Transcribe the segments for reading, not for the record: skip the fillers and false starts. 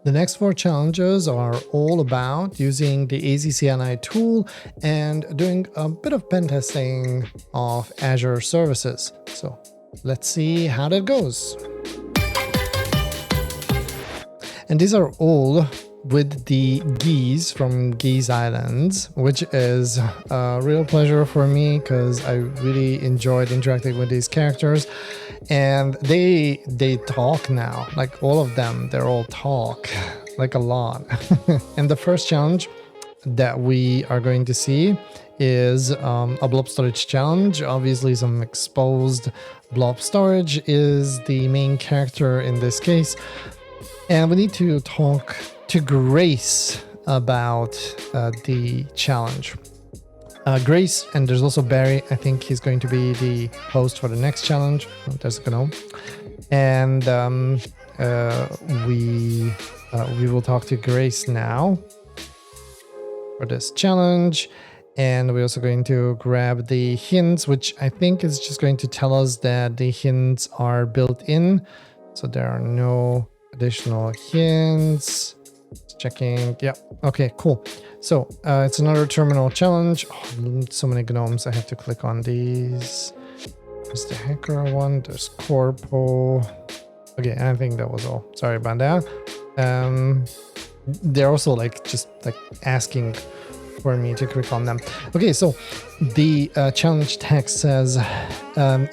The next 4 challenges are all about using the AZCLI tool and doing a bit of pen testing of Azure services. So let's see how that goes. And these are all with the geese from Geese Islands, which is a real pleasure for me because I really enjoyed interacting with these characters. And they talk now, like all of them, they're all talk, like a lot. And the first challenge that we are going to see is a blob storage challenge. Obviously, some exposed blob storage is the main character in this case. And we need to talk to Grace about the challenge. Grace, and there's also Barry. I think he's going to be the host for the next challenge. Oh, there's a gnome. And we will talk to Grace now for this challenge. And we're also going to grab the hints, which I think is just going to tell us that the hints are built in. So there are no additional hints. Checking. Yeah. Okay, cool. So it's another terminal challenge. Oh, so many gnomes. I have to click on these. There's the hacker one. There's Corpo. Okay, I think that was all. Sorry about that. They're also like just like asking for me to click on them. Okay, so the challenge text says,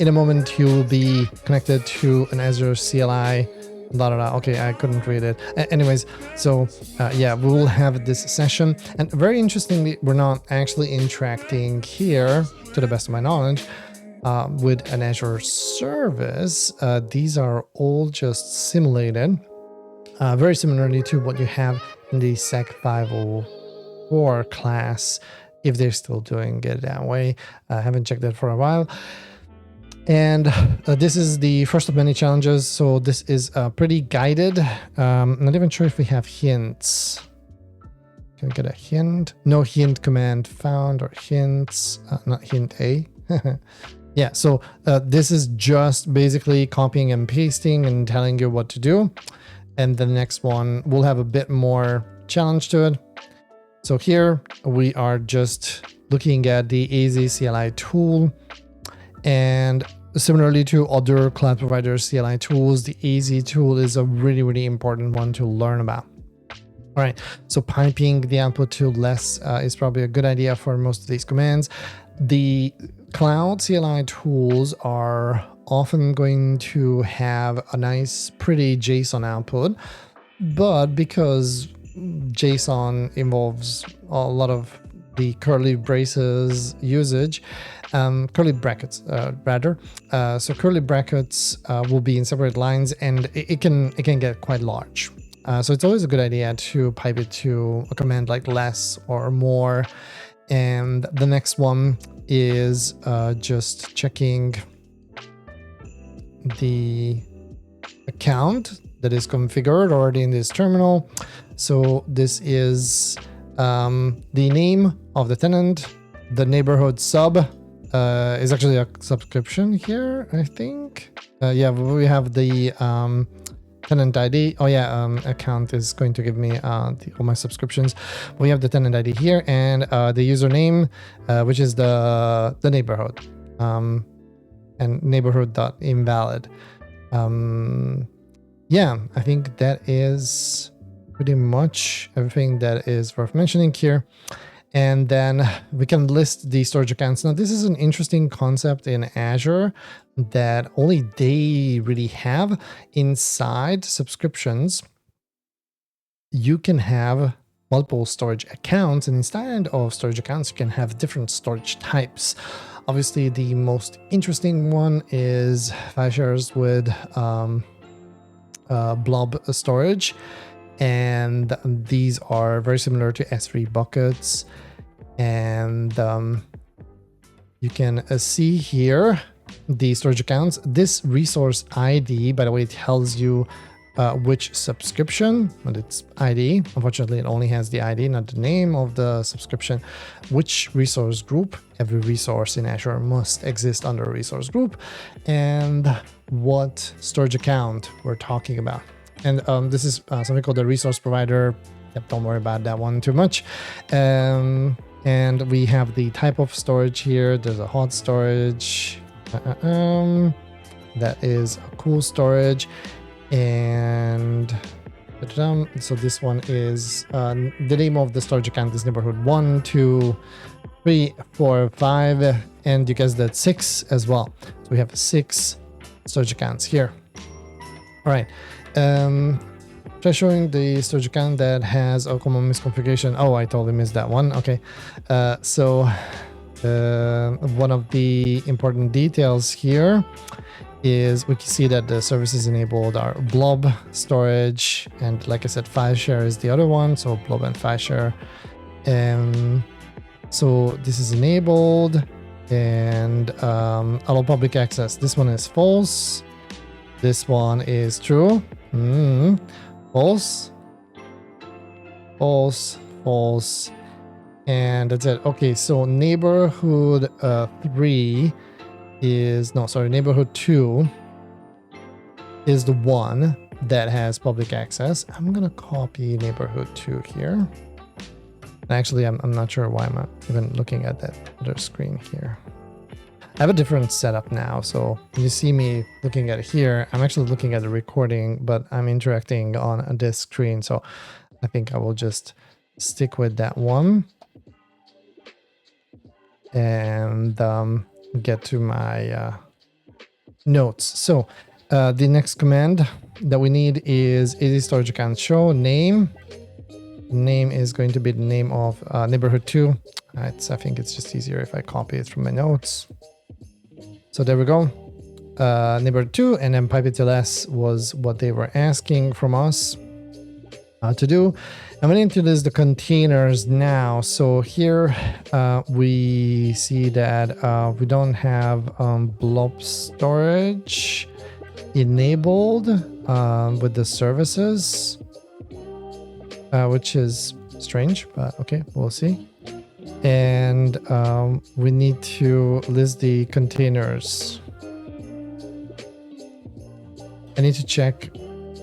in a moment you will be connected to an Azure CLI. Okay, I couldn't read it. Anyways, so yeah, we will have this session. And very interestingly, we're not actually interacting here, to the best of my knowledge, with an Azure service. These are all just simulated, very similarly to what you have in the SEC 504 class, if they're still doing it that way. I haven't checked that for a while. And this is the first of many challenges, so this is pretty guided. Not even sure if we have hints. Can we get a hint? No hint command found, or hints, not hint A. Yeah, so this is just basically copying and pasting and telling you what to do. And the next one will have a bit more challenge to it. So here we are just looking at the AZCLI tool. And similarly to other cloud provider CLI tools, the AZ tool is a really, really important one to learn about. All right, so piping the output to less is probably a good idea for most of these commands. The cloud CLI tools are often going to have a nice, pretty JSON output, but because JSON involves a lot of the curly braces usage, curly brackets rather. So curly brackets will be in separate lines, and it can get quite large. So it's always a good idea to pipe it to a command like less or more. And the next one is just checking the account that is configured already in this terminal. So this is the name of the tenant. The neighborhood sub is actually a subscription here, I think. Yeah, we have the tenant ID. Oh yeah, account is going to give me all my subscriptions. We have the tenant ID here, and the username, which is the neighborhood, and neighborhood.invalid. Yeah, I think that is pretty much everything that is worth mentioning here. And then we can list the storage accounts. Now, this is an interesting concept in Azure that only they really have. Inside subscriptions, you can have multiple storage accounts, and instead of storage accounts, you can have different storage types. Obviously, the most interesting one is file shares with Blob storage. And these are very similar to S3 buckets. And you can see here the storage accounts. This resource ID, by the way, tells you which subscription, but it's ID. Unfortunately, it only has the ID, not the name of the subscription. Which resource group? Every resource in Azure must exist under a resource group. And what storage account we're talking about. And this is something called the resource provider. Yep, don't worry about that one too much. And we have the type of storage here. There's a hot storage. That is a cool storage. And so this one is the name of the storage account is neighborhood 1, 2, 3, 4, 5, and you guessed that 6 as well. So we have 6 storage accounts here. All right. Try showing the storage account that has a common misconfiguration. Oh, I totally missed that one. Okay. So one of the important details here is we can see that the services enabled are Blob storage, and like I said, file share is the other one. So Blob and file share. So this is enabled, and allow public access. This one is false. This one is true. False. False. False. And that's it. Okay, so neighborhood 3 is neighborhood 2 is the one that has public access. I'm gonna copy neighborhood 2 here. Actually, I'm not sure why I'm even looking at that other screen here. I have a different setup now, so when you see me looking at it here, I'm actually looking at the recording, but I'm interacting on this screen, so I think I will just stick with that one and get to my notes. So the next command that we need is AZ storage account show name. Name is going to be the name of neighborhood 2. I think it's just easier if I copy it from my notes. So there we go. Neighborhood 2, and then pipetls was what they were asking from us to do. I'm going into the containers now. So here we see that we don't have Blob storage enabled with the services, which is strange, but okay, we'll see. And we need to list the containers. I need to check.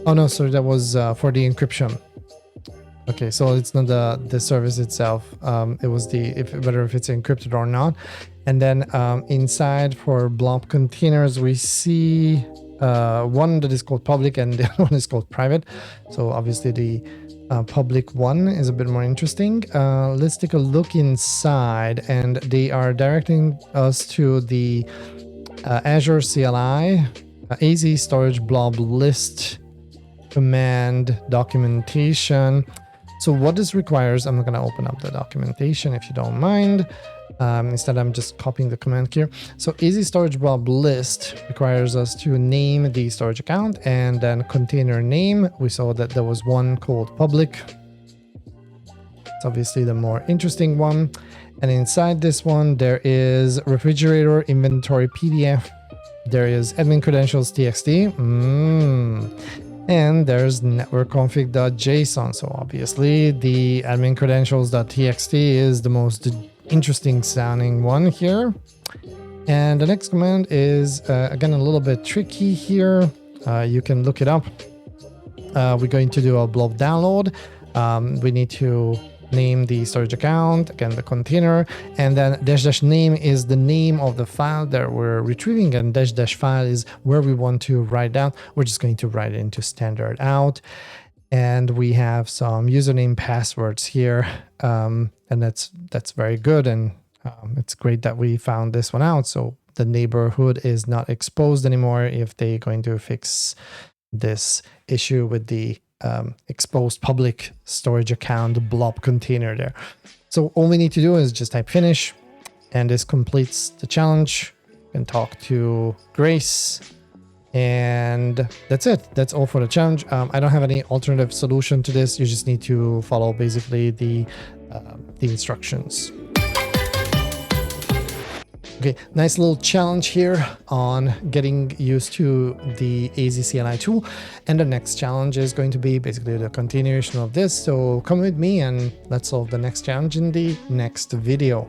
Oh no, sorry, that was for the encryption. Okay, so it's not the service itself. It was whether if it's encrypted or not. And then inside for Blob containers, we see one that is called public and the other one is called private. So obviously the public one is a bit more interesting. Let's take a look inside, and they are directing us to the Azure CLI AZ storage blob list command documentation. So what this requires, I'm not going to open up the documentation if you don't mind. Instead, I'm just copying the command here. So AZ storage blob list requires us to name the storage account and then container name. We saw that there was one called public. It's obviously the more interesting one. And inside this one, there is refrigerator inventory PDF. There is admin credentials txt. And there's networkconfig.json. So obviously the admin credentials.txt is the most interesting sounding one here. And the next command is again a little bit tricky here. You can look it up. We're going to do a blob download. We need to name the storage account, again the container, and then -- name is the name of the file that we're retrieving, and -- file is where we want to write down. We're just going to write it into standard out. And we have some username passwords here, and that's very good, and it's great that we found this one out. So the neighborhood is not exposed anymore if they're going to fix this issue with the exposed public storage account blob container there. So all we need to do is just type finish, and this completes the challenge. You can talk to Grace. And that's it. That's all for the challenge. I don't have any alternative solution to this. You just need to follow basically the instructions. Okay, nice little challenge here on getting used to the AZ CLI tool. And the next challenge is going to be basically the continuation of this. So come with me and let's solve the next challenge in the next video.